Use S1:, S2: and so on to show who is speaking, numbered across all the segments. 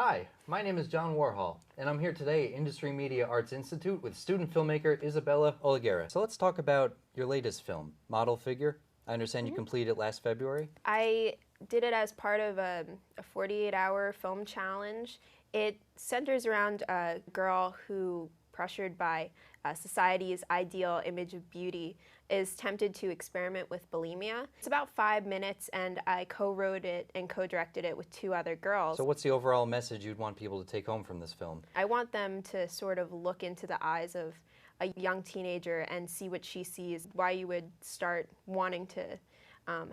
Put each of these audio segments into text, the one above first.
S1: Hi, my name is John Warhol, and I'm here today at Industry Media Arts Institute with student filmmaker Isabella Oliguera. So let's talk about your latest film, Model Figure. I understand you completed it last February.
S2: I did it as part of a 48-hour film challenge. It centers around a girl who, pressured by society's ideal image of beauty, is tempted to experiment with bulimia. It's about 5 minutes, and I co-wrote it and co-directed it with two other girls.
S1: So what's the overall message you'd want people to take home from this film?
S2: I want them to sort of look into the eyes of a young teenager and see what she sees, why you would start wanting to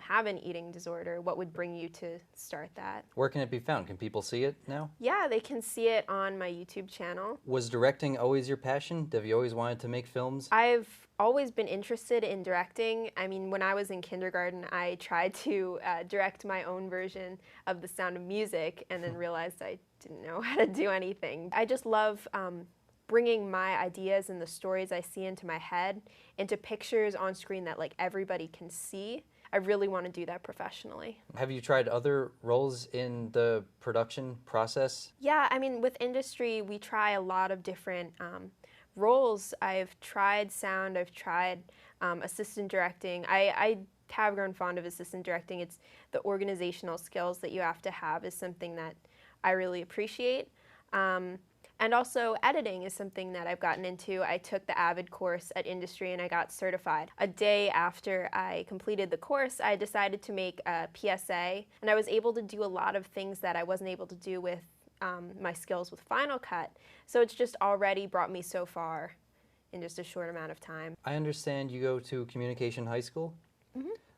S2: have an eating disorder, what would bring you to start that.
S1: Where can it be found? Can people see it now?
S2: Yeah, they can see it on my YouTube channel.
S1: Was directing always your passion? Have you always wanted to make films?
S2: I've always been interested in directing. I mean, when I was in kindergarten, I tried to direct my own version of The Sound of Music and then realized I didn't know how to do anything. I just love bringing my ideas and the stories I see into my head into pictures on screen that like everybody can see. I really want to do that professionally.
S1: Have you tried other roles in the production process?
S2: Yeah, I mean, with industry, we try a lot of different roles. I've tried sound, I've tried assistant directing. I have grown fond of assistant directing. It's the organizational skills that you have to have is something that I really appreciate. And also editing is something that I've gotten into. I took the Avid course at Industry and I got certified. A day after I completed the course, I decided to make a PSA, and I was able to do a lot of things that I wasn't able to do with my skills with Final Cut. So it's just already brought me so far in just a short amount of time.
S1: I understand you go to Communication High School.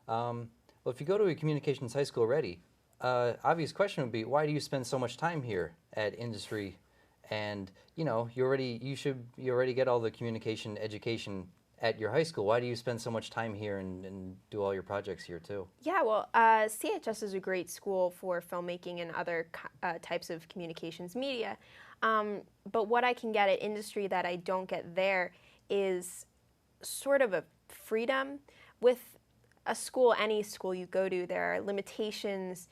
S1: Well, if you go to a communications high school already, obvious question would be, why do you spend so much time here at Industry? And you know, you already get all the communication education at your high school. Why do you spend so much time here and do all your projects here too?
S2: Yeah, well, CHS is a great school for filmmaking and other types of communications media. But what I can get at Industry that I don't get there is sort of a freedom. With a school, any school you go to, there are limitations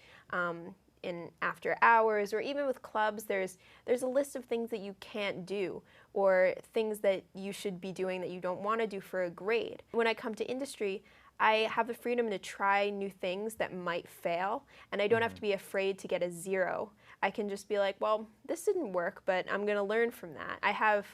S2: in after hours, or even with clubs, there's a list of things that you can't do, or things that you should be doing that you don't want to do for a grade. When I come to Industry, I have the freedom to try new things that might fail, and I don't have to be afraid to get a 0. I can just be like, well, this didn't work, but I'm going to learn from that. I have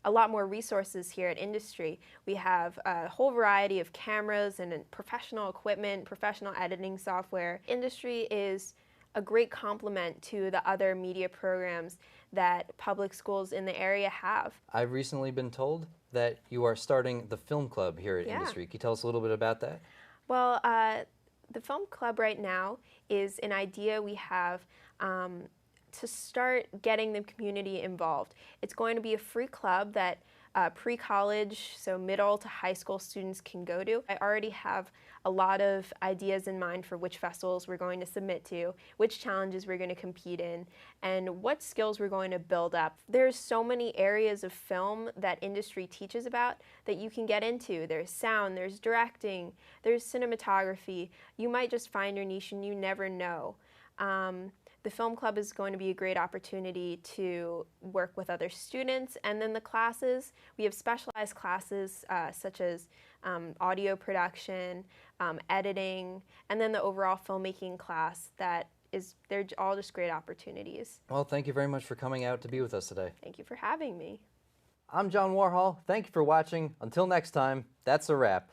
S2: a lot more resources here at Industry. We have a whole variety of cameras and professional equipment, professional editing software. Industry is a great complement to the other media programs that public schools in the area have.
S1: I've recently been told that you are starting the film club here at Industry. Can you tell us a little bit about that?
S2: Well, the film club right now is an idea we have to start getting the community involved. It's going to be a free club that pre-college, so middle to high school students can go to. I already have a lot of ideas in mind for which festivals we're going to submit to, which challenges we're going to compete in, and what skills we're going to build up. There's so many areas of film that Industry teaches about that you can get into. There's sound, there's directing, there's cinematography. You might just find your niche and you never know. The film club is going to be a great opportunity to work with other students, and then the classes, we have specialized classes such as audio production, editing, and then the overall filmmaking class they're all just great opportunities.
S1: Well, thank you very much for coming out to be with us today.
S2: Thank you for having me.
S1: I'm John Warhol. Thank you for watching. Until next time, that's a wrap.